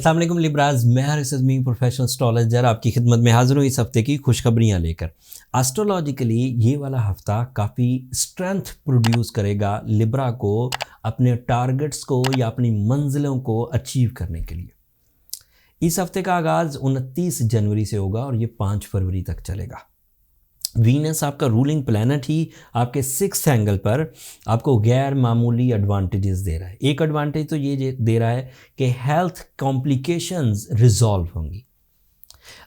अस्सलाम वालेकुम लिब्राज, मैं हारिस अज़मी प्रोफेशनल एस्ट्रोलॉजर आपकी खिदमत में हाज़िर हूँ इस हफ्ते की खुशखबरियाँ लेकर। एस्ट्रोलॉजिकली ये वाला हफ्ता काफ़ी स्ट्रेंथ प्रोड्यूस करेगा लिब्रा को अपने टारगेट्स को या अपनी मंजिलों को अचीव करने के लिए। इस हफ्ते का आगाज़ 29 जनवरी से होगा और ये 5 फरवरी तक चलेगा। वीनस आपका रूलिंग प्लैनेट ही आपके 6th एंगल पर आपको गैर मामूली एडवांटेजेस दे रहा है। एक एडवांटेज तो ये दे रहा है कि हेल्थ कॉम्प्लिकेशंस रिजॉल्व होंगी।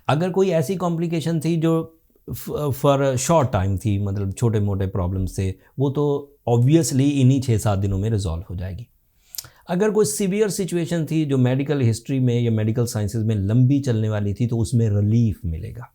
अगर कोई ऐसी कॉम्प्लिकेशन थी जो फॉर शॉर्ट टाइम थी, मतलब छोटे मोटे प्रॉब्लम्स थे, वो तो ऑब्वियसली इन्हीं 6-7 दिनों में रिजॉल्व हो जाएगी। अगर कोई सीवियर सिचुएशन थी जो मेडिकल हिस्ट्री में या मेडिकल साइंसेज में लंबी चलने वाली थी, तो उसमें रिलीफ मिलेगा।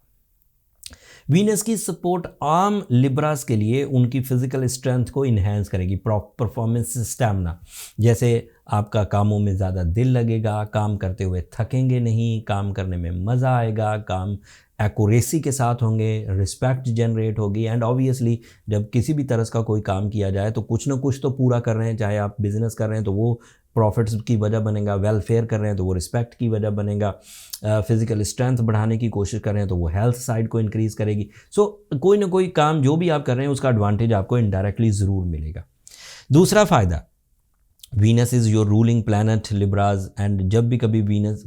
वीनस की सपोर्ट आम लिब्रास के लिए उनकी फिजिकल स्ट्रेंथ को इन्हेंस करेगी, परफॉर्मेंस स्टैमिना। जैसे आपका कामों में ज़्यादा दिल लगेगा, काम करते हुए थकेंगे नहीं, काम करने में मज़ा आएगा, काम एक्यूरेसी के साथ होंगे, रिस्पेक्ट जनरेट होगी। एंड ऑब्वियसली जब किसी भी तरह का कोई काम किया जाए तो कुछ ना कुछ तो पूरा कर रहे हैं। चाहे आप बिज़नेस कर रहे हैं तो वो प्रॉफिट्स की वजह बनेगा, वेलफेयर कर रहे हैं तो वो रिस्पेक्ट की वजह बनेगा, फिज़िकल स्ट्रेंथ बढ़ाने की कोशिश कर रहे हैं तो वो हेल्थ साइड को इंक्रीज़ करेगी। सो कोई ना कोई काम जो भी आप कर रहे हैं उसका एडवांटेज आपको इनडायरेक्टली ज़रूर मिलेगा। दूसरा फ़ायदा, Venus is your ruling planet लिब्राज, and जब भी कभी वीनस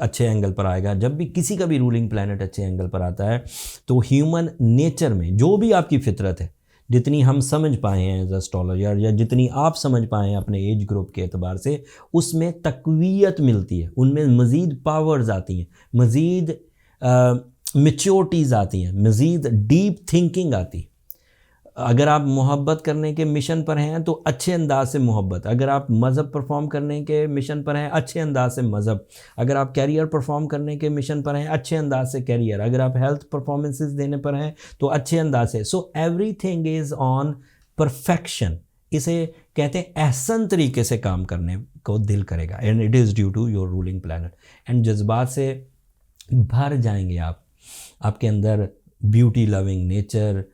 अच्छे एंगल पर आएगा, जब भी किसी का भी रूलिंग प्लैनेट अच्छे एंगल पर आता है, तो ह्यूमन नेचर में जो भी आपकी फितरत है, जितनी हम समझ पाए हैं एज एस्ट्रोलॉजर या जितनी आप समझ पाए हैं अपने एज ग्रुप के एतबार से, उसमें तक़वियत मिलती है, उनमें मज़ीद पावर्स आती हैं, मज़ीद मैच्योरिटीज़ आती हैं, मज़ीद डीप थिंकिंग आती है। अगर आप मोहब्बत करने के मिशन पर हैं तो अच्छे अंदाज से मोहब्बत, अगर आप मज़हब परफॉर्म करने के मिशन पर हैं अच्छे अंदाज से मज़हब, अगर आप कैरियर परफॉर्म करने के मिशन पर हैं अच्छे अंदाज से कैरियर, अगर आप हेल्थ परफॉर्मेंसेस देने पर हैं तो अच्छे अंदाज से। So everything is on perfection. इसे कहते हैं एहसन तरीके से काम करने को दिल करेगा, and it is due to your ruling planet. And जज्बात से भर जाएंगे आप, आपके अंदर ब्यूटी लविंग नेचर,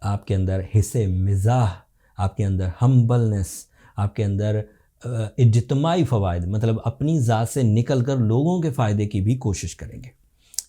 आपके अंदर हिस्से मिजाह, आपके अंदर हम्बलनेस, आपके अंदर इज्तिमाई फ़वाइद, मतलब अपनी ज़ात से निकल कर लोगों के फ़ायदे की भी कोशिश करेंगे।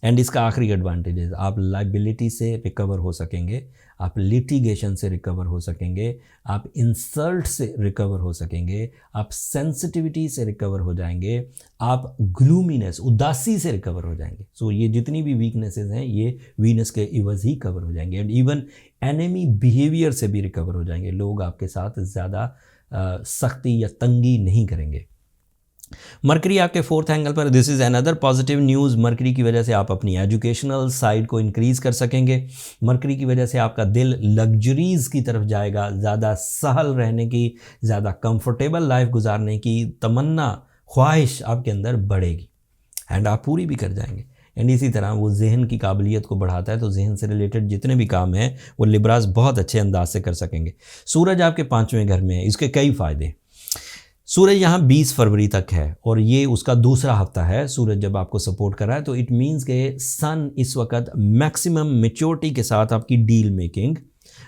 एंड इसका आखिरी एडवांटेज है, आप लाइबिलिटी से रिकवर हो सकेंगे, आप लिटिगेशन से रिकवर हो सकेंगे, आप इंसल्ट से रिकवर हो सकेंगे, आप सेंसिटिविटी से रिकवर हो जाएंगे, आप ग्लूमीनेस उदासी से रिकवर हो जाएंगे। सो ये जितनी भी वीकनेसेस हैं ये वीनस के इवज़ ही कवर हो जाएंगे। एंड इवन एनिमी बिहेवियर से भी रिकवर हो जाएंगे। लोग आपके साथ ज़्यादा सख्ती या तंगी नहीं करेंगे। मरकरी आपके 4th एंगल पर, this is another positive news. Mercury की वजह से आप अपनी एजुकेशनल साइड को इंक्रीज़ कर सकेंगे। मरकरी की वजह से आपका दिल लग्जरीज़ की तरफ जाएगा, ज़्यादा सहल रहने की, ज़्यादा कंफर्टेबल लाइफ गुजारने की तमन्ना, ख्वाहिश आपके अंदर बढ़ेगी एंड आप पूरी भी कर जाएंगे। एंड इसी तरह वो जहन की काबिलियत को बढ़ाता है, तो जहन से रिलेटेड जितने भी काम हैं वो लिब्रास बहुत अच्छे अंदाज से कर सकेंगे। सूरज आपके 5वें घर में है, इसके कई फ़ायदे। सूरज यहाँ 20 फरवरी तक है और ये उसका दूसरा हफ्ता है। सूरज जब आपको सपोर्ट कर रहा है तो इट मीन्स के सन इस वक्त मैक्सिमम मैच्योरिटी के साथ आपकी डील मेकिंग,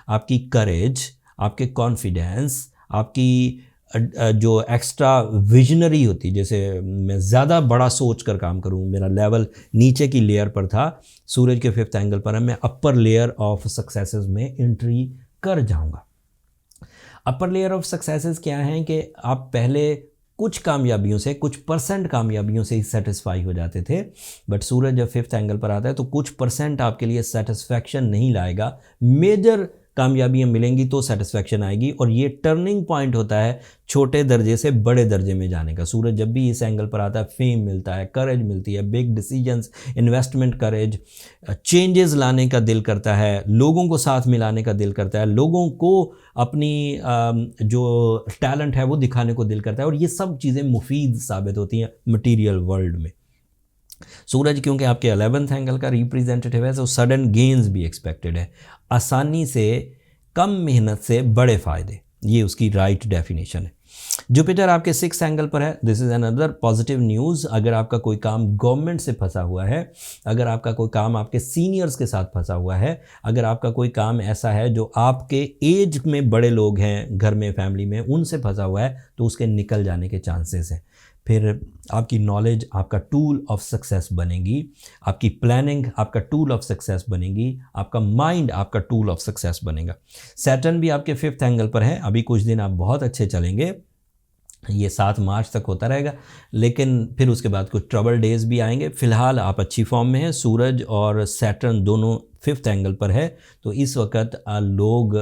आपकी करेज, आपके कॉन्फिडेंस, आपकी जो एक्स्ट्रा विजनरी होती, जैसे मैं ज़्यादा बड़ा सोच कर काम करूँ, मेरा लेवल नीचे की लेयर पर था, सूरज के 5th एंगल पर है, मैं अपर लेयर ऑफ सक्सेसेस में एंट्री कर जाऊँगा। अपर लेयर ऑफ सक्सेसेस क्या हैं कि आप पहले कुछ कामयाबियों से, कुछ % कामयाबियों से ही सेटिस्फाई हो जाते थे, बट सूरज जब 5th एंगल पर आता है तो कुछ % आपके लिए सेटिस्फैक्शन नहीं लाएगा, मेजर कामयाबियां मिलेंगी तो सेटिस्फैक्शन आएगी। और ये टर्निंग पॉइंट होता है छोटे दर्जे से बड़े दर्जे में जाने का। सूरज जब भी इस एंगल पर आता है फेम मिलता है, करेज मिलती है, बिग डिसीजंस, इन्वेस्टमेंट करेज, चेंजेस लाने का दिल करता है, लोगों को साथ मिलाने का दिल करता है, लोगों को अपनी जो टैलेंट है वो दिखाने को दिल करता है, और ये सब चीज़ें मुफीद साबित होती हैं मटीरियल वर्ल्ड में। सूरज क्योंकि आपके 11th एंगल का रिप्रेजेंटेटिव है, तो सडन गेन्स भी एक्सपेक्टेड है, आसानी से, कम मेहनत से बड़े फ़ायदे, ये उसकी राइट डेफिनेशन है। जुपिटर आपके 6th एंगल पर है, this is another positive news. अगर आपका कोई काम गवर्नमेंट से फंसा हुआ है, अगर आपका कोई काम आपके सीनियर्स के साथ फंसा हुआ है, अगर आपका कोई काम ऐसा है जो आपके एज में बड़े लोग हैं घर में, फैमिली में, उनसे फंसा हुआ है, तो उसके निकल जाने के चांसेस हैं। फिर आपकी नॉलेज आपका टूल ऑफ सक्सेस बनेगी, आपकी प्लानिंग आपका टूल ऑफ सक्सेस बनेगी, आपका माइंड आपका टूल ऑफ सक्सेस बनेगा। सैटर्न भी आपके 5th एंगल पर है, अभी कुछ दिन आप बहुत अच्छे चलेंगे, ये 7 मार्च तक होता रहेगा, लेकिन फिर उसके बाद कुछ ट्रबल डेज भी आएंगे। फ़िलहाल आप अच्छी फॉर्म में हैं, सूरज और सैटर्न दोनों 5th एंगल पर है, तो इस वक्त लोग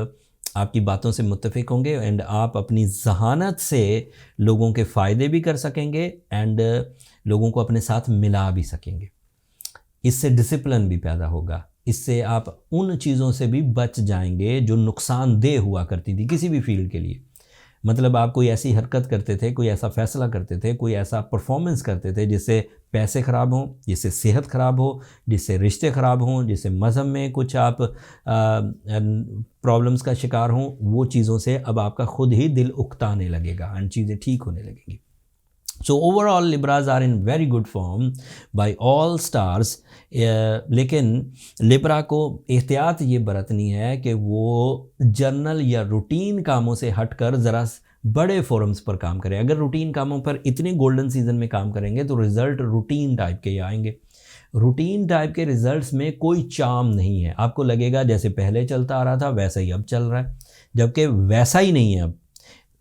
आपकी बातों से मुत्तफिक होंगे एंड आप अपनी जहानत से लोगों के फ़ायदे भी कर सकेंगे एंड लोगों को अपने साथ मिला भी सकेंगे। इससे डिसिप्लिन भी पैदा होगा, इससे आप उन चीज़ों से भी बच जाएंगे जो नुकसानदेह हुआ करती थी किसी भी फील्ड के लिए। मतलब आप कोई ऐसी हरकत करते थे, कोई ऐसा फ़ैसला करते थे, कोई ऐसा परफॉर्मेंस करते थे जिससे पैसे ख़राब हों, जिससे सेहत ख़राब हो, जिससे रिश्ते ख़राब हों, जिससे मज़हब में कुछ आप प्रॉब्लम्स का शिकार हों, वो चीज़ों से अब आपका खुद ही दिल उकताने लगेगा एंड चीज़ें ठीक होने लगेंगी। So overall Libras are in very good form by all stars, लेकिन लिब्रा को एहतियात ये बरतनी है कि वो जर्नल या रूटीन कामों से हटकर ज़रा बड़े फोरम्स पर काम करें। अगर रूटीन कामों पर इतने गोल्डन सीजन में काम करेंगे तो रिज़ल्ट रूटीन टाइप के आएंगे। रूटीन टाइप के रिज़ल्ट्स में कोई चार्म नहीं है, आपको लगेगा जैसे पहले चलता आ रहा था वैसा ही अब चल रहा है, जबकि वैसा ही नहीं है अब।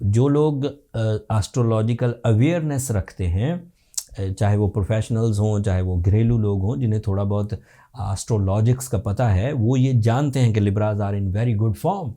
जो लोग एस्ट्रोलॉजिकल अवेयरनेस रखते हैं, चाहे वो प्रोफेशनल्स हों चाहे वो घरेलू लोग हों जिन्हें थोड़ा बहुत एस्ट्रोलॉजिक्स का पता है, वो ये जानते हैं कि Libras are in very good form.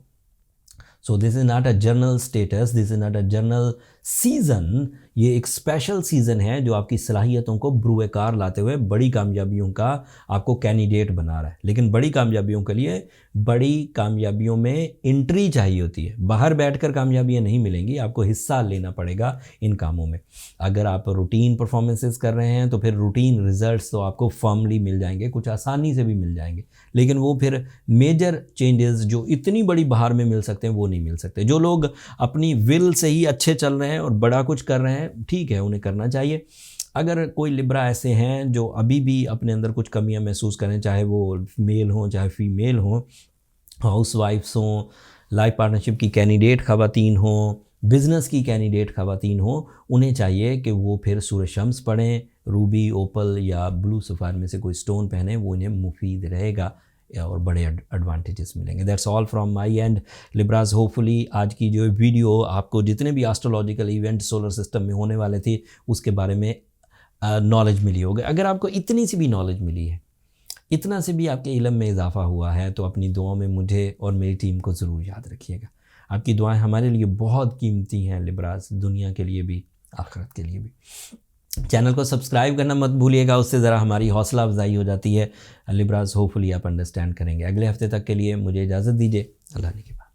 So this is not a general status, this is not a general season, ये एक स्पेशल सीज़न है जो आपकी सलाहियतों को बुरुएकार लाते हुए बड़ी कामयाबियों का आपको कैंडिडेट बना रहा है। लेकिन बड़ी कामयाबियों के लिए बड़ी कामयाबियों में एंट्री चाहिए होती है, बाहर बैठकर कामयाबियाँ नहीं मिलेंगी, आपको हिस्सा लेना पड़ेगा इन कामों में। अगर आप रूटीन परफॉर्मेंसेस कर रहे हैं तो फिर रूटीन रिजल्ट्स तो आपको फर्मली मिल जाएंगे, कुछ आसानी से भी मिल जाएंगे, लेकिन वो फिर मेजर चेंजेस जो इतनी बड़ी बहार में मिल सकते हैं वो नहीं मिल सकते। जो लोग अपनी विल से ही अच्छे चल रहे हैं और बड़ा कुछ कर रहे हैं, ठीक है, उन्हें करना चाहिए। अगर कोई लिब्रा ऐसे हैं जो अभी भी अपने अंदर कुछ कमियां महसूस करें, चाहे वो मेल हों चाहे फीमेल हों, हाउसवाइफ्स हों, लाइफ पार्टनरशिप की कैंडिडेट ख़वातीन हों, बिज़नेस की कैंडिडेट ख़वातीन हों, उन्हें चाहिए कि वो फिर सूरज शम्स पढ़ें, रूबी, ओपल या ब्लू सफ़ायर में से कोई स्टोन पहने, वो इन्हें मुफीद रहेगा और बड़े एडवांटेजेस मिलेंगे। That's all from my and लिब्राज। Hopefully आज की जो वीडियो आपको जितने भी एस्ट्रोलॉजिकल इवेंट सोलर सिस्टम में होने वाले थे उसके बारे में नॉलेज मिली होगी। अगर आपको इतनी सी भी नॉलेज मिली है, इतना से भी आपके इल्म में इजाफा हुआ है, तो अपनी दुआओं में मुझे और मेरी टीम को ज़रूर याद रखिएगा। आपकी दुआएं हमारे लिए बहुत कीमती हैं लिब्राज, दुनिया के लिए भी आखिरत के लिए भी। चैनल को सब्सक्राइब करना मत भूलिएगा, उससे ज़रा हमारी हौसला अफजाई हो जाती है। लिब्राज होपफुली आप अंडरस्टैंड करेंगे। अगले हफ्ते तक के लिए मुझे इजाज़त दीजिए। अल्लाह ने के बाद।